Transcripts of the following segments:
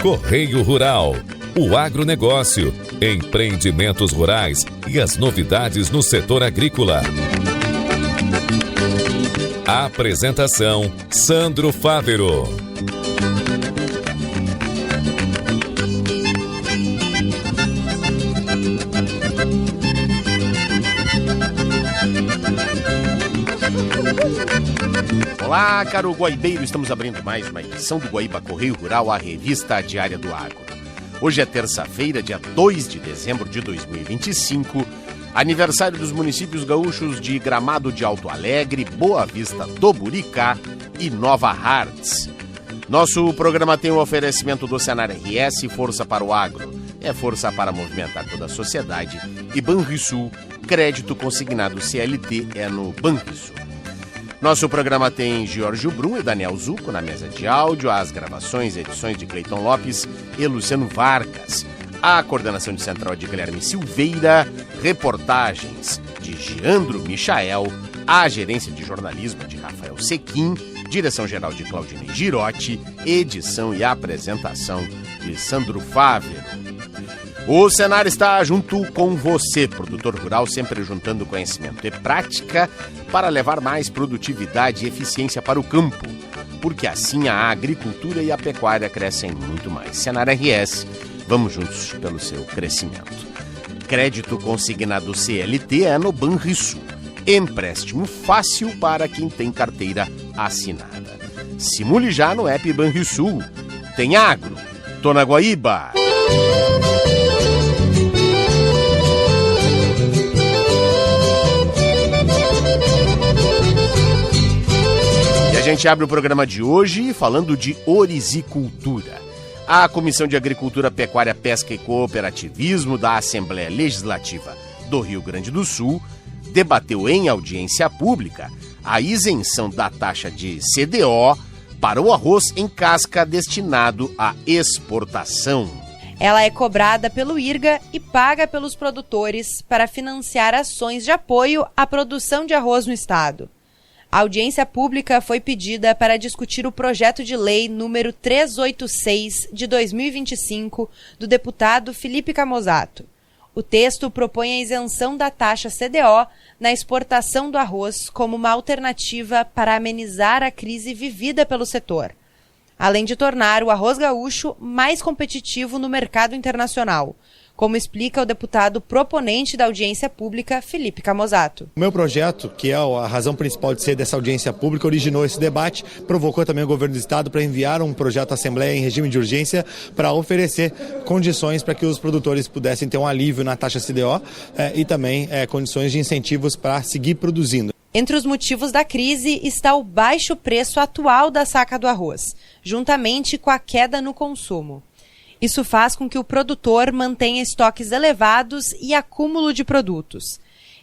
Correio Rural, o agronegócio, empreendimentos rurais e as novidades no setor agrícola. Apresentação: Sandro Fávero. Olá, caro guaibeiro, estamos abrindo mais uma edição do Guaíba Correio Rural, a revista diária do agro. Hoje é terça-feira, dia 2 de dezembro de 2025, aniversário dos municípios gaúchos de Gramado de Alto Alegre, Boa Vista do Buricá e Nova Hartz. Nosso programa tem um oferecimento do Senar RS, Força para o Agro. É força para movimentar toda a sociedade. E Banrisul, crédito consignado CLT é no Banrisul. Nosso programa tem Giorgio Brum e Daniel Zucco na mesa de áudio, as gravações e edições de Cleiton Lopes e Luciano Vargas, a coordenação de central de Guilherme Silveira, reportagens de Giandro Michael, a gerência de jornalismo de Rafael Sequim, direção-geral de Claudinei Girotti, edição e apresentação de Sandro Fávero. O Senar está junto com você, produtor rural, sempre juntando conhecimento e prática para levar mais produtividade e eficiência para o campo, porque assim a agricultura e a pecuária crescem muito mais. Senar RS, vamos juntos pelo seu crescimento. Crédito consignado CLT é no Banrisul. Empréstimo fácil para quem tem carteira assinada. Simule já no app Banrisul. Tem agro. Tô na Guaíba. A gente abre o programa de hoje falando de orizicultura. A Comissão de Agricultura, Pecuária, Pesca e Cooperativismo da Assembleia Legislativa do Rio Grande do Sul debateu em audiência pública a isenção da taxa de CDO para o arroz em casca destinado à exportação. Ela é cobrada pelo IRGA e paga pelos produtores para financiar ações de apoio à produção de arroz no estado. A audiência pública foi pedida para discutir o projeto de lei número 386 de 2025 do deputado Felipe Camozzato. O texto propõe a isenção da taxa CDO na exportação do arroz como uma alternativa para amenizar a crise vivida pelo setor, além de tornar o arroz gaúcho mais competitivo no mercado internacional, como explica o deputado proponente da audiência pública, Felipe Camozzato. O meu projeto, que é a razão principal de ser dessa audiência pública, originou esse debate, provocou também o governo do estado para enviar um projeto à Assembleia em regime de urgência para oferecer condições para que os produtores pudessem ter um alívio na taxa CDO e também condições de incentivos para seguir produzindo. Entre os motivos da crise está o baixo preço atual da saca do arroz, juntamente com a queda no consumo. Isso faz com que o produtor mantenha estoques elevados e acúmulo de produtos.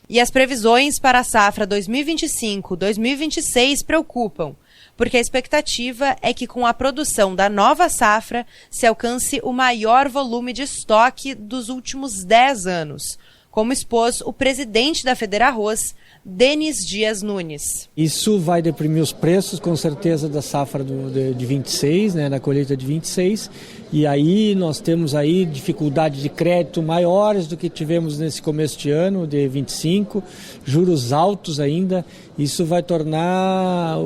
E as previsões para a safra 2025-2026 preocupam, porque a expectativa é que com a produção da nova safra se alcance o maior volume de estoque dos últimos 10 anos, como expôs o presidente da Federarroz, Denis Dias Nunes. Isso vai deprimir os preços, com certeza, da safra de 26, da colheita de 26, e aí nós temos aí dificuldade de crédito maiores do que tivemos nesse começo de ano, de 25, juros altos ainda. Isso vai tornar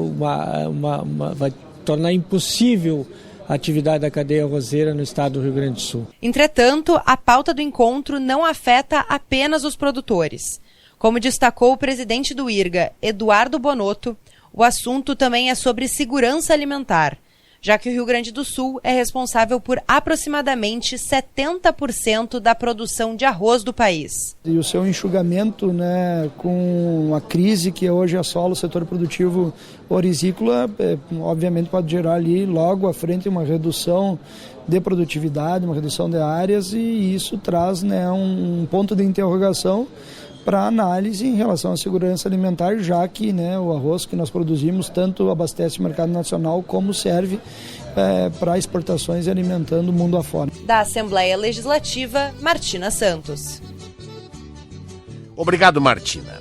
vai tornar impossível a atividade da cadeia arrozeira no estado do Rio Grande do Sul. Entretanto, a pauta do encontro não afeta apenas os produtores. Como destacou o presidente do IRGA, Eduardo Bonotto, o assunto também é sobre segurança alimentar, já que o Rio Grande do Sul é responsável por aproximadamente 70% da produção de arroz do país. E o seu enxugamento, com a crise que hoje assola o setor produtivo orizícola, obviamente pode gerar ali logo à frente uma redução de produtividade, uma redução de áreas, e isso traz um ponto de interrogação para análise em relação à segurança alimentar, já que o arroz que nós produzimos tanto abastece o mercado nacional como serve para exportações e alimentando o mundo afora. Da Assembleia Legislativa, Martina Santos. Obrigado, Martina.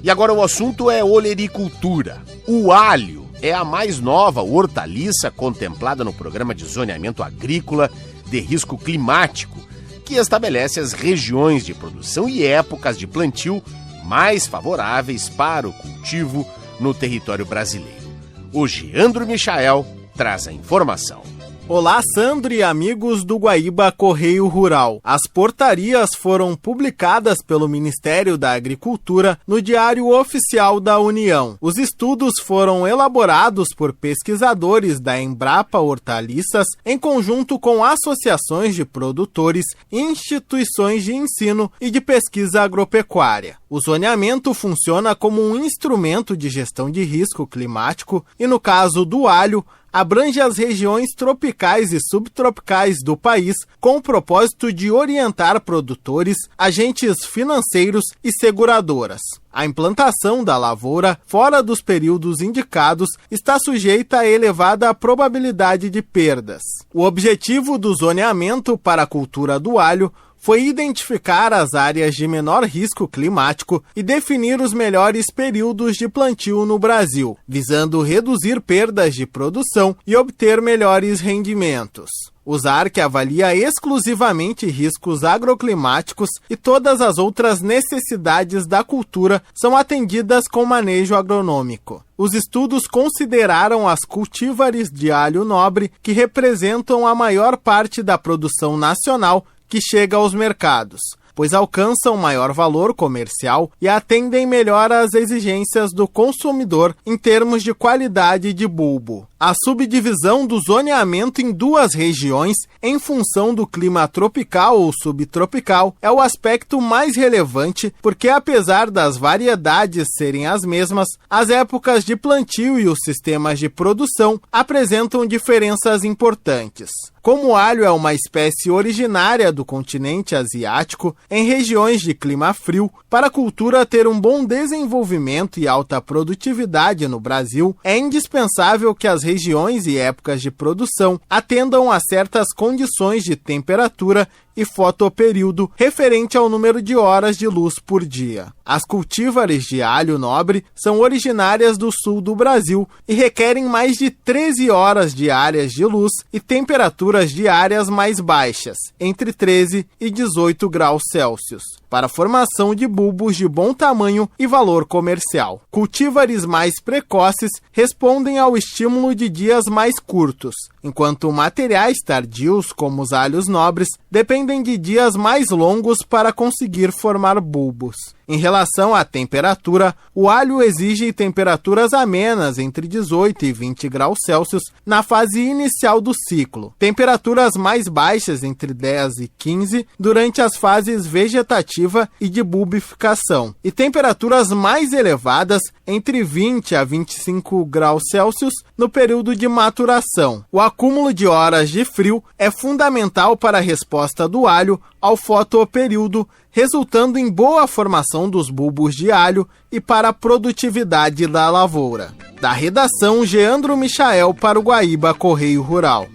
E agora o assunto é olericultura. O alho é a mais nova hortaliça contemplada no Programa de Zoneamento Agrícola de Risco Climático, que estabelece as regiões de produção e épocas de plantio mais favoráveis para o cultivo no território brasileiro. O Geandro Michael traz a informação. Olá, Sandro e amigos do Guaíba Correio Rural. As portarias foram publicadas pelo Ministério da Agricultura no Diário Oficial da União. Os estudos foram elaborados por pesquisadores da Embrapa Hortaliças em conjunto com associações de produtores, instituições de ensino e de pesquisa agropecuária. O zoneamento funciona como um instrumento de gestão de risco climático e, no caso do alho, abrange as regiões tropicais e subtropicais do país com o propósito de orientar produtores, agentes financeiros e seguradoras. A implantação da lavoura fora dos períodos indicados está sujeita a elevada probabilidade de perdas. O objetivo do zoneamento para a cultura do alho foi identificar as áreas de menor risco climático e definir os melhores períodos de plantio no Brasil, visando reduzir perdas de produção e obter melhores rendimentos. O ZARC avalia exclusivamente riscos agroclimáticos e todas as outras necessidades da cultura são atendidas com manejo agronômico. Os estudos consideraram as cultivares de alho nobre, que representam a maior parte da produção nacional que chega aos mercados, pois alcançam maior valor comercial e atendem melhor às exigências do consumidor em termos de qualidade de bulbo. A subdivisão do zoneamento em duas regiões, em função do clima tropical ou subtropical, é o aspecto mais relevante porque, apesar das variedades serem as mesmas, as épocas de plantio e os sistemas de produção apresentam diferenças importantes. Como o alho é uma espécie originária do continente asiático, em regiões de clima frio, para a cultura ter um bom desenvolvimento e alta produtividade no Brasil, é indispensável que as regiões e épocas de produção atendam a certas condições de temperatura e fotoperíodo referente ao número de horas de luz por dia. As cultivares de alho nobre são originárias do sul do Brasil e requerem mais de 13 horas diárias de luz e temperaturas diárias mais baixas, entre 13 e 18 graus Celsius, para a formação de bulbos de bom tamanho e valor comercial. Cultivares mais precoces respondem ao estímulo de dias mais curtos, enquanto materiais tardios, como os alhos nobres, dependem de dias mais longos para conseguir formar bulbos. Em relação à temperatura, o alho exige temperaturas amenas entre 18 e 20 graus Celsius na fase inicial do ciclo, temperaturas mais baixas entre 10 e 15 durante as fases vegetativa e de bulbificação, e temperaturas mais elevadas entre 20 a 25 graus Celsius no período de maturação. O acúmulo de horas de frio é fundamental para a resposta do alho ao fotoperíodo, resultando em boa formação dos bulbos de alho e para a produtividade da lavoura. Da redação, Geandro Michael para o Guaíba Correio Rural.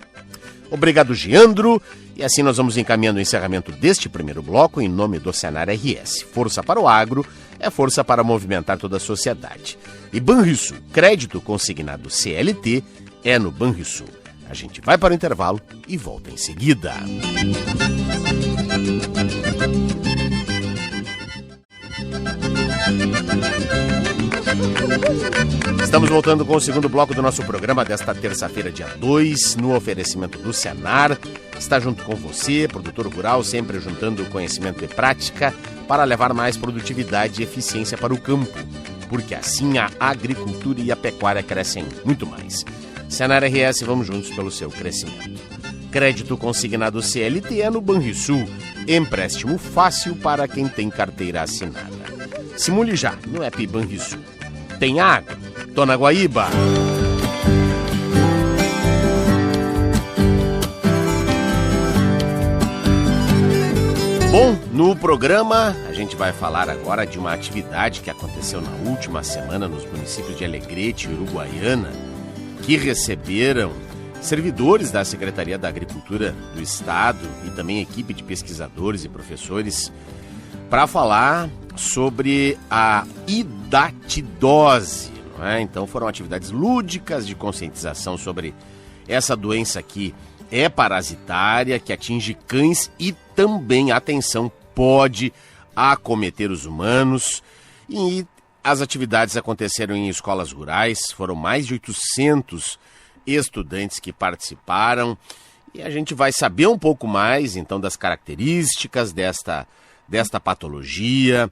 Obrigado, Geandro. E assim nós vamos encaminhando o encerramento deste primeiro bloco em nome do Senar RS. Força para o agro é força para movimentar toda a sociedade. E Banrisul, crédito consignado CLT, é no Banrisul. A gente vai para o intervalo e volta em seguida. Estamos voltando com o segundo bloco do nosso programa desta terça-feira, dia 2, no oferecimento do Senar. Está junto com você, produtor rural, sempre juntando conhecimento e prática para levar mais produtividade e eficiência para o campo, porque assim a agricultura e a pecuária crescem muito mais. Senar RS, vamos juntos pelo seu crescimento. Crédito consignado CLT é no Banrisul. Empréstimo fácil para quem tem carteira assinada. Simule já no app Banrisul. Tem água? Tô na Guaíba. Bom, no programa a gente vai falar agora de uma atividade que aconteceu na última semana nos municípios de Alegrete e Uruguaiana, que receberam servidores da Secretaria da Agricultura do Estado e também equipe de pesquisadores e professores para falar sobre a hidatidose, não é? Então foram atividades lúdicas de conscientização sobre essa doença que é parasitária, que atinge cães e também, atenção, pode acometer os humanos. E as atividades aconteceram em escolas rurais, foram mais de 800 estudantes que participaram. E a gente vai saber um pouco mais, então, das características desta patologia,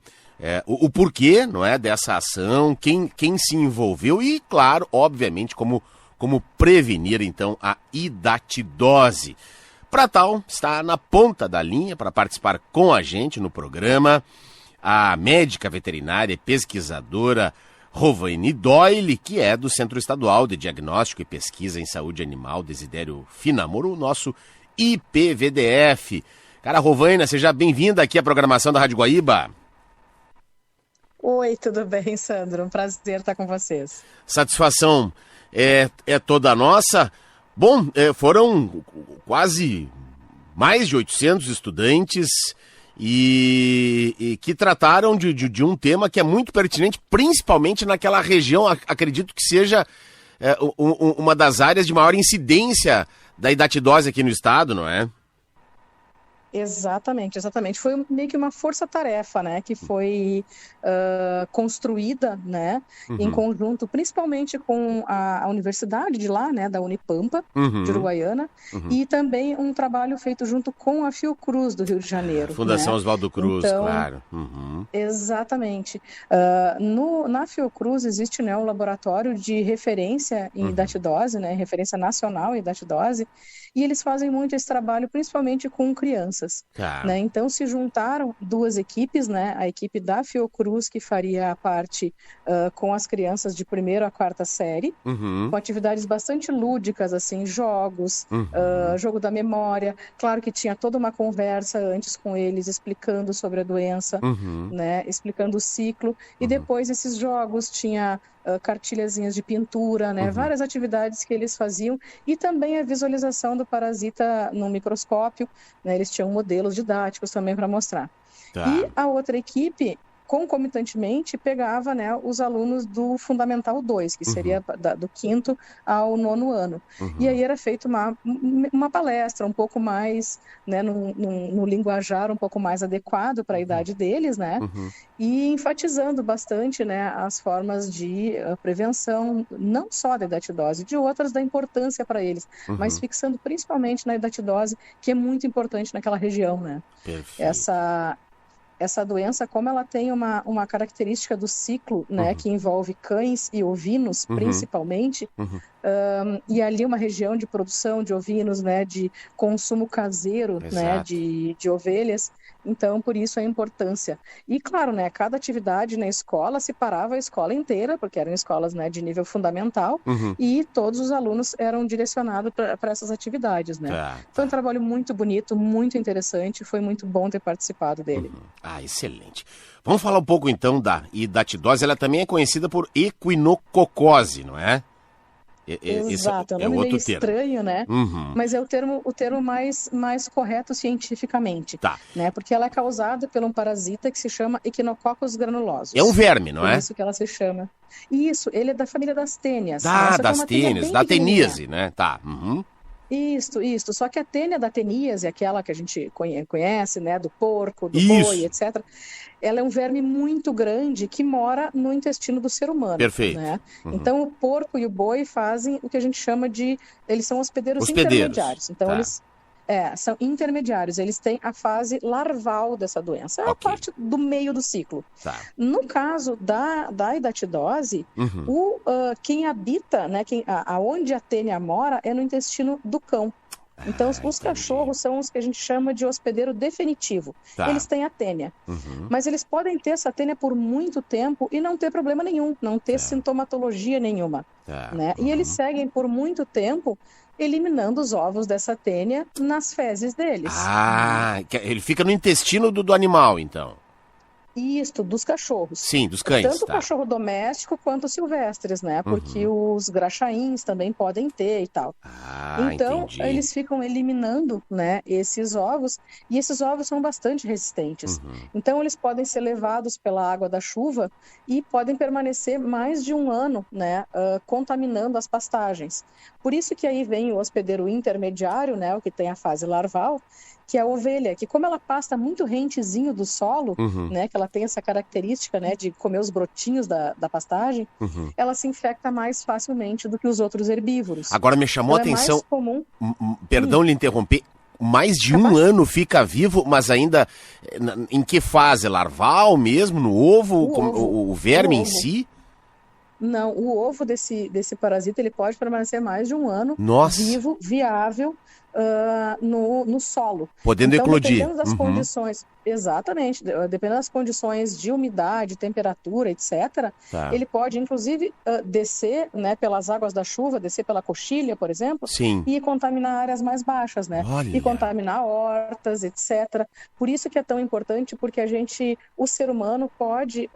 o porquê, não é, dessa ação, quem se envolveu e, claro, obviamente, como prevenir, então, a hidatidose. Para tal, está na ponta da linha para participar com a gente no programa a médica veterinária e pesquisadora Rovane Doyle, que é do Centro Estadual de Diagnóstico e Pesquisa em Saúde Animal, Desidério Finamor, o nosso IPVDF. Cara, Rovane, seja bem-vinda aqui à programação da Rádio Guaíba. Oi, tudo bem, Sandro? Um prazer estar com vocês. Satisfação é toda nossa. Bom, foram quase mais de 800 estudantes e que trataram de um tema que é muito pertinente, principalmente naquela região, acredito que seja uma das áreas de maior incidência da hidatidose aqui no estado, não é? Exatamente. Foi meio que uma força-tarefa, né, que foi construída, né, em conjunto, principalmente com a universidade de lá, né, da Unipampa, de Uruguaiana, e também um trabalho feito junto com a Fiocruz do Rio de Janeiro. Fundação, né? Oswaldo Cruz, então, claro. Exatamente. Na Fiocruz existe, né, um laboratório de referência em hidatidose, né, referência nacional em hidatidose, e eles fazem muito esse trabalho, principalmente com crianças. Né? Então se juntaram duas equipes, né? A equipe da Fiocruz, que faria a parte com as crianças de 1ª a 4ª série, com atividades bastante lúdicas, assim, jogos, jogo da memória. Claro que tinha toda uma conversa antes com eles, explicando sobre a doença, né? Explicando o ciclo. E depois esses jogos tinha cartilhazinhas de pintura, né? Várias atividades que eles faziam, e também a visualização do parasita no microscópio, né? Eles tinham modelos didáticos também para mostrar. E a outra equipe, concomitantemente, pegava, né, os alunos do Fundamental 2, que seria do 5º ao 9º ano. E aí era feita uma palestra um pouco mais, né, no linguajar um pouco mais adequado para a idade deles, né, e enfatizando bastante, né, as formas de prevenção, não só da hidatidose, de outras da importância para eles, mas fixando principalmente na hidatidose, que é muito importante naquela região, né. Perfeito. Essa doença, como ela tem uma característica do ciclo, né, que envolve cães e ovinos, principalmente, e ali uma região de produção de ovinos, né, de consumo caseiro, né, de ovelhas, então por isso a importância. E claro, né, cada atividade na escola separava a escola inteira, porque eram escolas, né, de nível fundamental, e todos os alunos eram direcionados para essas atividades, né. Foi um trabalho muito bonito, muito interessante, foi muito bom ter participado dele. Excelente. Vamos falar um pouco então da hidatidose. Ela também é conhecida por equinococose, não é? Exato, é um nome meio estranho, né? Mas é o termo mais correto cientificamente, né? Porque ela é causada por um parasita que se chama Echinococcus granulosus. É um verme, não é? Por isso que ela se chama. Isso, ele é da família das tênias. Das tênias, da teníase, né? Isso. Só que a tênia da teníase, aquela que a gente conhece, né, do porco, do boi, etc., ela é um verme muito grande que mora no intestino do ser humano. Perfeito. Né? Então, o porco e o boi fazem o que a gente chama de... Eles são hospedeiros intermediários. Então, eles são intermediários. Eles têm a fase larval dessa doença. É a parte do meio do ciclo. No caso da hidatidose, quem habita, né, aonde a tênia mora, é no intestino do cão. Então, os cachorros são os que a gente chama de hospedeiro definitivo. Eles têm a tênia. Mas eles podem ter essa tênia por muito tempo e não ter problema nenhum, não ter sintomatologia nenhuma. Né? E eles seguem por muito tempo eliminando os ovos dessa tênia nas fezes deles. Ele fica no intestino do animal, então. Isto, dos cachorros. Sim, dos cães. Tanto o cachorro doméstico quanto silvestres, né? Porque os graxaíns também podem ter e tal. Então, entendi. eles ficam eliminando, né, esses ovos, e esses ovos são bastante resistentes. Então, eles podem ser levados pela água da chuva e podem permanecer mais de um ano, né, contaminando as pastagens. Por isso que aí vem o hospedeiro intermediário, né, o que tem a fase larval, que é a ovelha, que como ela pasta muito rentezinho do solo, né, que ela tem essa característica, né, de comer os brotinhos da pastagem, ela se infecta mais facilmente do que os outros herbívoros. Agora me chamou a atenção, mais comum. Perdão lhe interromper, mais de um ano fica vivo, mas ainda em que fase? Larval mesmo, no ovo, o verme em si? Não, o ovo desse parasita ele pode permanecer mais de um ano vivo, viável, no solo. Podendo eclodir. Dependendo das condições, exatamente, dependendo das condições de umidade, temperatura, etc., ele pode, inclusive, descer, né, pelas águas da chuva, descer pela coxilha, por exemplo, e contaminar áreas mais baixas, né? E contaminar hortas, etc. Por isso que é tão importante, porque o ser humano pode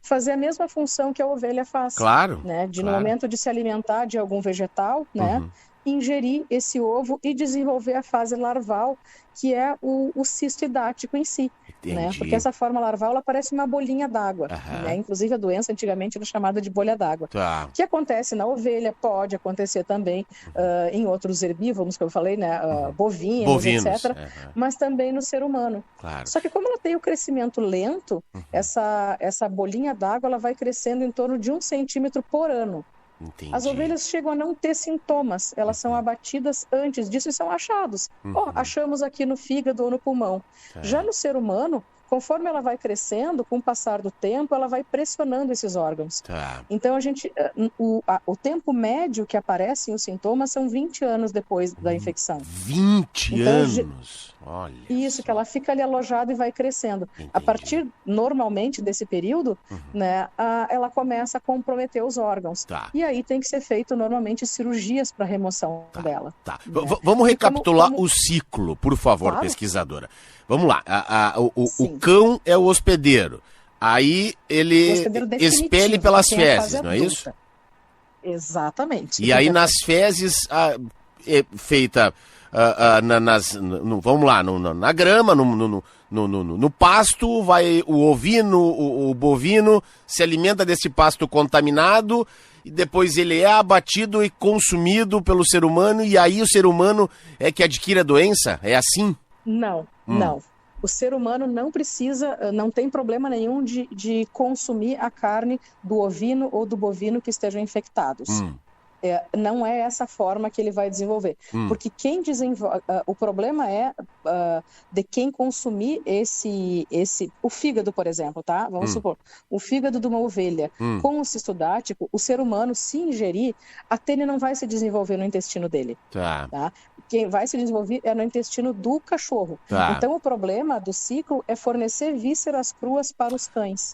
fazer a mesma função que a ovelha faz. Claro. Né? No momento de se alimentar de algum vegetal, né? Ingerir esse ovo e desenvolver a fase larval, que é o cisto hidático em si. Né? Porque essa forma larval ela parece uma bolinha d'água. Né? Inclusive a doença antigamente era chamada de bolha d'água. O que acontece na ovelha pode acontecer também em outros herbívoros, que eu falei, né? Bovinos, etc. Mas também no ser humano. Só que como ela tem o crescimento lento, essa bolinha d'água ela vai crescendo em torno de 1 centímetro por ano. Entendi. As ovelhas chegam a não ter sintomas, elas são abatidas antes disso e são achados. Achamos aqui no fígado ou no pulmão. Já no ser humano, conforme ela vai crescendo, com o passar do tempo, ela vai pressionando esses órgãos. Então, o tempo médio que aparecem os sintomas são 20 anos depois da infecção. 20 anos? Olha. Isso, que ela fica ali alojada e vai crescendo. A partir, normalmente, desse período, né, ela começa a comprometer os órgãos. E aí tem que ser feito, normalmente, cirurgias para remoção dela. Né? Vamos recapitular o ciclo, por favor, pesquisadora. Vamos lá. O cão é o hospedeiro. Aí ele expele pelas fezes, não é isso? Exatamente. E aí nas fezes é feita... vamos lá, na grama, no pasto, vai o ovino, o bovino, se alimenta desse pasto contaminado e depois ele é abatido e consumido pelo ser humano e aí o ser humano é que adquire a doença? É assim? Não. O ser humano não precisa, não tem problema nenhum de consumir a carne do ovino ou do bovino que estejam infectados. Não é essa forma que ele vai desenvolver. Porque quem desenvolve... o problema é de quem consumir o fígado, por exemplo, tá? Vamos supor, o fígado de uma ovelha com o cisto hidático, o ser humano, se ingerir, até ele não vai se desenvolver no intestino dele. Tá? Quem vai se desenvolver é no intestino do cachorro. Então, o problema do ciclo é fornecer vísceras cruas para os cães.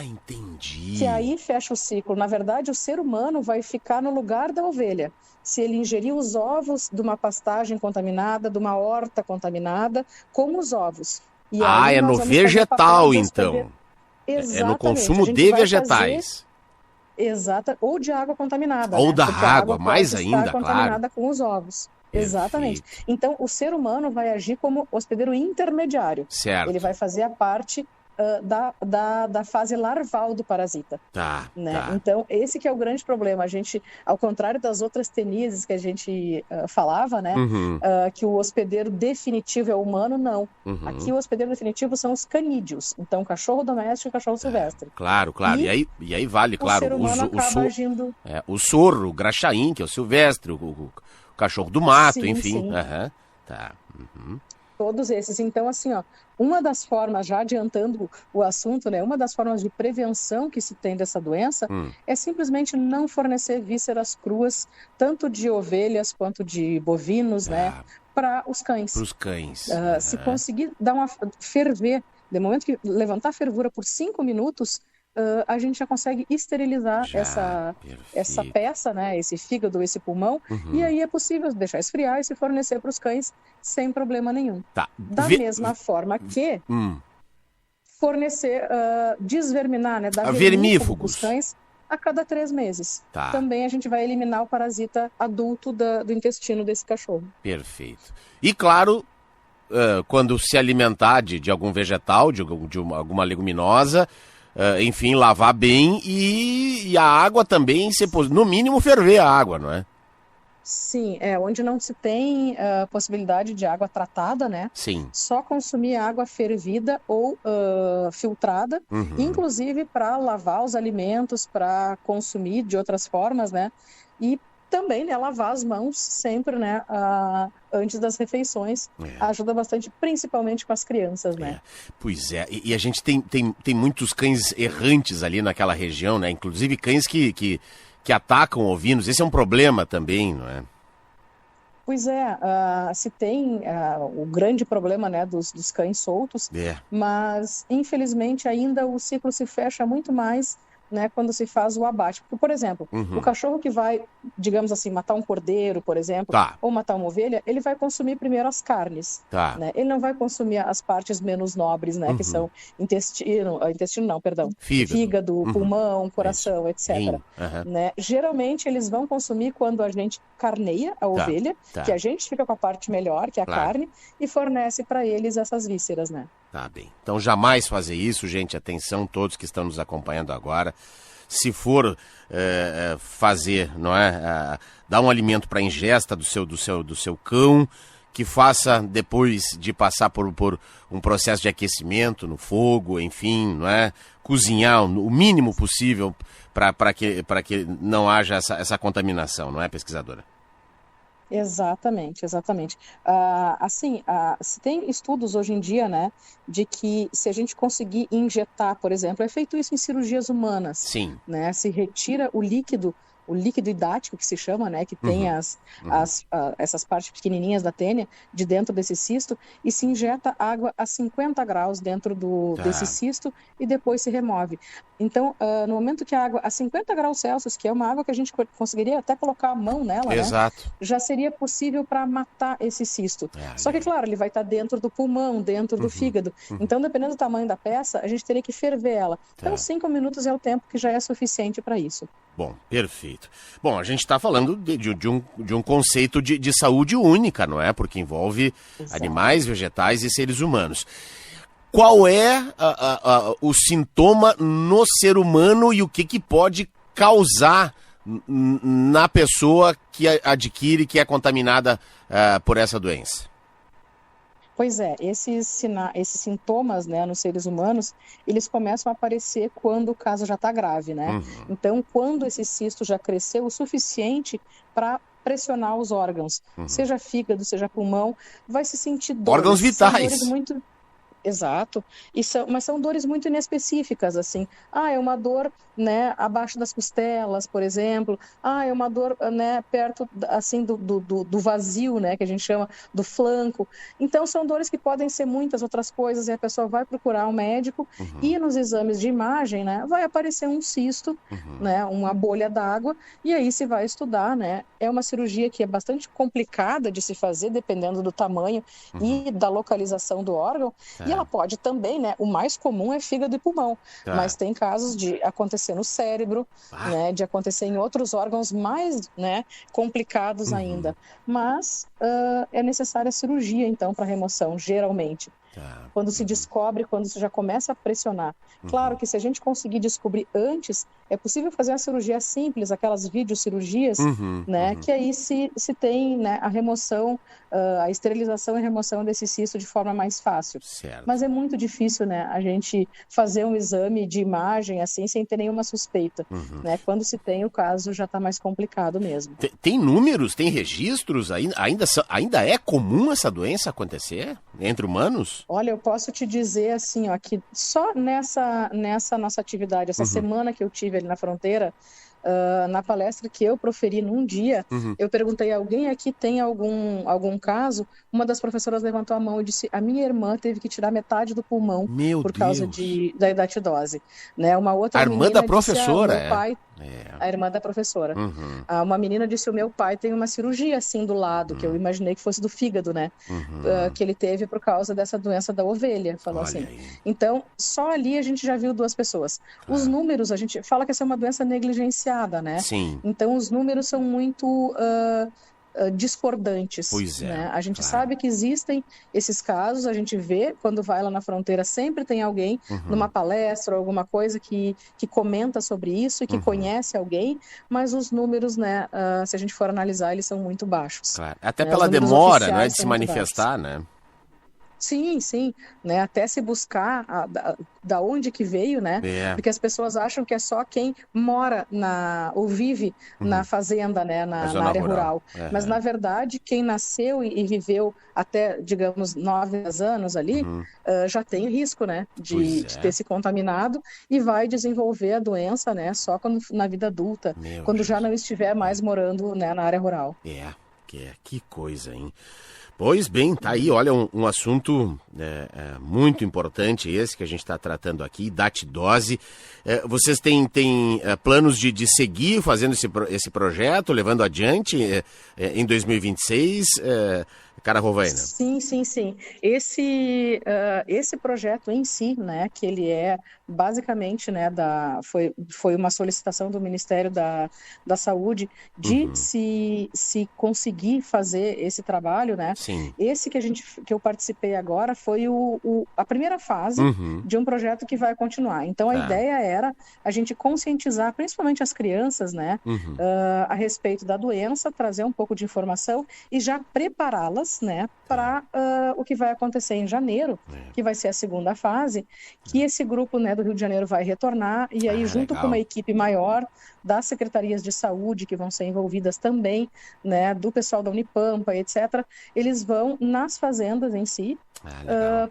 Entendi. Que aí fecha o ciclo. Na verdade, o ser humano vai ficar no lugar da ovelha. Se ele ingerir os ovos de uma pastagem contaminada, de uma horta contaminada, como os ovos. E é no vegetal, então. Exatamente. É no consumo de vegetais. Exato. Ou de água contaminada. Ou né? da Porque água, mais pode ainda, estar contaminada com os ovos. Exatamente. Então, o ser humano vai agir como hospedeiro intermediário. Certo. Ele vai fazer a parte da fase larval do parasita. Né? Então, esse que é o grande problema. A gente, ao contrário das outras teníases que a gente falava, né? Que o hospedeiro definitivo é o humano, não. Aqui o hospedeiro definitivo são os canídeos. Então, cachorro doméstico e cachorro silvestre. Claro. E aí vale, claro, o ser humano acaba agindo... o sorro, o graxaim, que é o silvestre, o cachorro do mato, sim, enfim. Sim. Todos esses. Então, assim, uma das formas, já adiantando o assunto, né? Uma das formas de prevenção que se tem dessa doença é simplesmente não fornecer vísceras cruas, tanto de ovelhas quanto de bovinos, né? Para os cães. Para os cães. Se conseguir dar ferver, de momento que levantar a fervura por 5 minutos, a gente já consegue esterilizar essa peça, né, esse fígado, esse pulmão, e aí é possível deixar esfriar e se fornecer para os cães sem problema nenhum. Da mesma forma que fornecer, desverminar, né, dar vermífugos para os cães a cada 3 meses. Tá. Também a gente vai eliminar o parasita adulto do intestino desse cachorro. Perfeito. E claro, quando se alimentar de algum vegetal, de alguma leguminosa, enfim, lavar bem e a água também, no mínimo ferver a água, não é? Sim, onde não se tem possibilidade de água tratada, né? Sim. Só consumir água fervida ou filtrada, inclusive para lavar os alimentos, para consumir de outras formas, né? E também, né, lavar as mãos sempre, né, antes das refeições. Ajuda bastante, principalmente com as crianças, né? Pois é, e a gente tem muitos cães errantes ali naquela região, né? Inclusive cães que atacam ovinos. Esse é um problema também, não é? Pois é, se tem o grande problema, né, dos cães soltos, mas infelizmente ainda o ciclo se fecha muito mais, né, quando se faz o abate. Porque, por exemplo, o cachorro que vai, digamos assim, matar um cordeiro, por exemplo, ou matar uma ovelha, ele vai consumir primeiro as carnes. Né? Ele não vai consumir as partes menos nobres, né, que são fígado, pulmão, coração, etc. Né? Geralmente eles vão consumir quando a gente carneia a ovelha, que a gente fica com a parte melhor, que é a carne, e fornece para eles essas vísceras, né? Tá bem. Então jamais fazer isso, gente. Atenção todos que estão nos acompanhando agora. Se for fazer, não é, dar um alimento para ingesta do seu cão, que faça depois de passar por um processo de aquecimento no fogo, enfim, não é, cozinhar o mínimo possível para que não haja essa contaminação, não é, pesquisadora? Exatamente. Se tem estudos hoje em dia, né, de que se a gente conseguir injetar, por exemplo, é feito isso em cirurgias humanas. Sim. Né, se retira o líquido hidático, que se chama, né, que tem essas partes pequenininhas da tênia de dentro desse cisto, e se injeta água a 50 graus dentro desse cisto e depois se remove. Então, no momento que a água a 50 graus Celsius, que é uma água que a gente conseguiria até colocar a mão nela, né, já seria possível para matar esse cisto. Só que, claro, ele vai estar dentro do pulmão, dentro do fígado. Então, dependendo do tamanho da peça, a gente teria que ferver ela. Então, 5 minutos é o tempo que já é suficiente para isso. Bom, perfeito. Bom, a gente está falando de um conceito de saúde única, não é? Porque envolve animais, vegetais e seres humanos. Qual é o sintoma no ser humano e o que pode causar na pessoa que adquire, que é contaminada por essa doença? Pois é, esses sintomas, né, nos seres humanos, eles começam a aparecer quando o caso já está grave, né? Então, quando esse cisto já cresceu o suficiente para pressionar os órgãos, seja fígado, seja pulmão, vai se sentir dores. Órgãos vitais. Dores muito... Exato, mas são dores muito inespecíficas, assim. É uma dor, né, abaixo das costelas, por exemplo. É uma dor, né, perto, assim, do vazio, né, que a gente chama, do flanco. Então, são dores que podem ser muitas outras coisas, e a pessoa vai procurar um médico, e nos exames de imagem, né, vai aparecer um cisto, né, uma bolha d'água, e aí se vai estudar, né. É uma cirurgia que é bastante complicada de se fazer, dependendo do tamanho e da localização do órgão, e ela pode também, né, o mais comum é fígado e pulmão, mas tem casos de acontecer no cérebro, né, de acontecer em outros órgãos mais, né, complicados ainda. Mas é necessária a cirurgia, então, para remoção, geralmente. Quando se descobre, quando se já começa a pressionar. Claro que se a gente conseguir descobrir antes, é possível fazer uma cirurgia simples, aquelas videocirurgias, né, que aí se tem, né, a remoção, a esterilização e remoção desse cisto de forma mais fácil. Mas é muito difícil, né, a gente fazer um exame de imagem assim, sem ter nenhuma suspeita. Né? Quando se tem, o caso já está mais complicado mesmo. Tem números, tem registros? Ainda é comum essa doença acontecer entre humanos? Olha, eu posso te dizer assim, ó, que só nessa nossa atividade, essa semana que eu tive ali na fronteira, na palestra que eu proferi num dia, eu perguntei a alguém aqui tem algum caso, uma das professoras levantou a mão e disse, a minha irmã teve que tirar metade do pulmão por causa da hidatidose. Né? Uma outra a irmã da professora, disse, meu pai... A irmã da professora. Uma menina disse, o meu pai tem uma cirurgia assim do lado, que eu imaginei que fosse do fígado, né? Que ele teve por causa dessa doença da ovelha, falou assim. Então, só ali a gente já viu 2 pessoas. Os números, a gente fala que essa é uma doença negligenciada, né? Sim. Então, os números são muito discordantes. Pois é, né? A gente sabe que existem esses casos, a gente vê, quando vai lá na fronteira, sempre tem alguém numa palestra ou alguma coisa que comenta sobre isso e que conhece alguém, mas os números, né, se a gente for analisar, eles são muito baixos. Claro. Até pela demora, né, de se manifestar, né? Sim, né? Até se buscar da onde que veio, né? Porque as pessoas acham que é só quem mora ou vive na fazenda, né? Na área rural. Mas, na verdade, quem nasceu e viveu até, digamos, 9, 10 anos ali, já tem risco, né? De ter se contaminado e vai desenvolver a doença, né? Só na vida adulta, quando já não estiver mais morando, né, na área rural. Que coisa, hein? Pois bem, tá aí, olha, um assunto muito importante esse que a gente está tratando aqui, DAT-Dose. Vocês têm planos de seguir fazendo esse projeto, levando adiante em 2026, Cara Rovaina? Sim. Esse projeto em si, né, que ele é basicamente, né, foi uma solicitação do Ministério da Saúde de se conseguir fazer esse trabalho, né? Sim. Esse que eu participei agora foi a primeira fase de um projeto que vai continuar. Então, a ideia era a gente conscientizar, principalmente as crianças, né, a respeito da doença, trazer um pouco de informação e já prepará-las, né, para o que vai acontecer em janeiro, que vai ser a segunda fase, que esse grupo, né, do Rio de Janeiro vai retornar e aí junto com uma equipe maior das secretarias de saúde que vão ser envolvidas também, né, do pessoal da Unipampa, etc., eles vão nas fazendas em si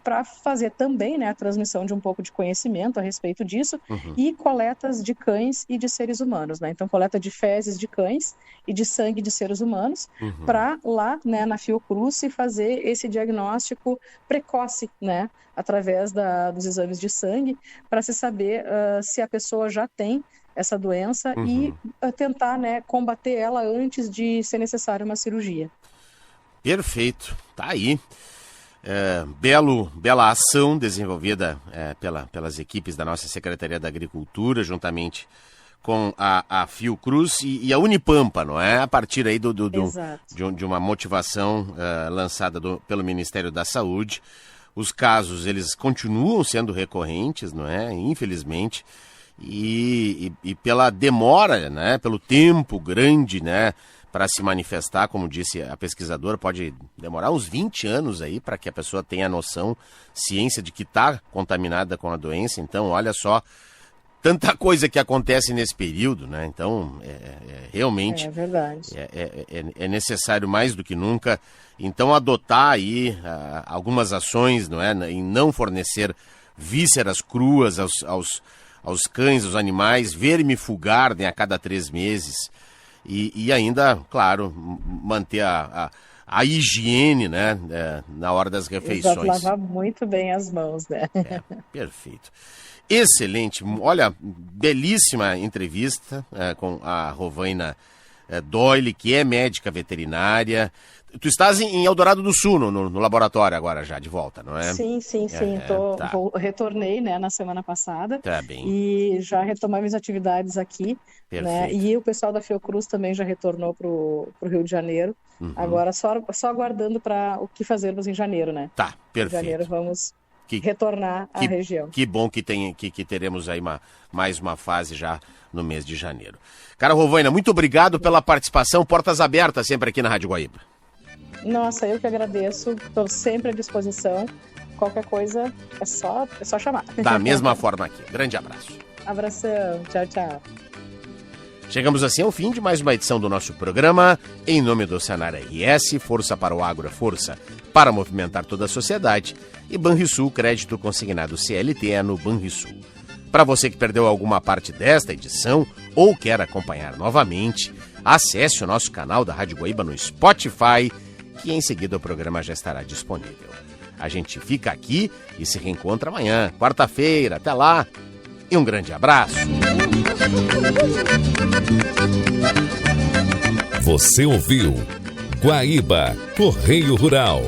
para fazer também, né, a transmissão de um pouco de conhecimento a respeito disso e coletas de cães e de seres humanos, né? Então, coleta de fezes de cães e de sangue de seres humanos para lá, né, na Fiocruz se fazer esse diagnóstico precoce, né, através dos exames de sangue para se saber se a pessoa já tem essa doença e tentar, né, combater ela antes de ser necessária uma cirurgia. Perfeito, tá aí. Bela ação desenvolvida pelas equipes da nossa Secretaria da Agricultura, juntamente com a Fiocruz e a Unipampa, não é? A partir aí de uma motivação lançada pelo Ministério da Saúde. Os casos, eles continuam sendo recorrentes, não é? Infelizmente. E pela demora, né? Pelo tempo grande, né? Para se manifestar, como disse a pesquisadora, pode demorar uns 20 anos aí para que a pessoa tenha noção, ciência de que está contaminada com a doença. Então, olha só, tanta coisa que acontece nesse período, né? Então, realmente... É verdade. É necessário mais do que nunca, então, adotar aí algumas ações, não é? Em não fornecer vísceras cruas aos cães, aos animais, vermifugar, né, a cada 3 meses. E ainda, claro, manter a higiene, né, na hora das refeições. Lavar muito bem as mãos, né? Perfeito. Excelente. Olha, belíssima entrevista com a Rovaina Doyle, que é médica veterinária. Tu estás em Eldorado do Sul, no laboratório agora já, de volta, não é? Sim. Retornei, né, na semana passada. Tá bem. E já retomei minhas atividades aqui. Perfeito. Né? E o pessoal da Fiocruz também já retornou pro Rio de Janeiro. Agora só aguardando para o que fazermos em janeiro, né? Tá, perfeito. Em janeiro vamos retornar à região. Que bom que teremos aí mais uma fase já no mês de janeiro. Cara Rovaina, muito obrigado pela participação. Portas abertas sempre aqui na Rádio Guaíba. Nossa, eu que agradeço. Estou sempre à disposição. Qualquer coisa é só chamar. Da mesma forma aqui. Grande abraço. Abração. Tchau. Chegamos assim ao fim de mais uma edição do nosso programa. Em nome do Senar RS, força para o agro, força para movimentar toda a sociedade. E Banrisul, crédito consignado CLT é no Banrisul. Para você que perdeu alguma parte desta edição ou quer acompanhar novamente, acesse o nosso canal da Rádio Guaíba no Spotify, que em seguida o programa já estará disponível. A gente fica aqui e se reencontra amanhã, quarta-feira. Até lá! e um grande abraço. Você ouviu Guaíba Correio Rural.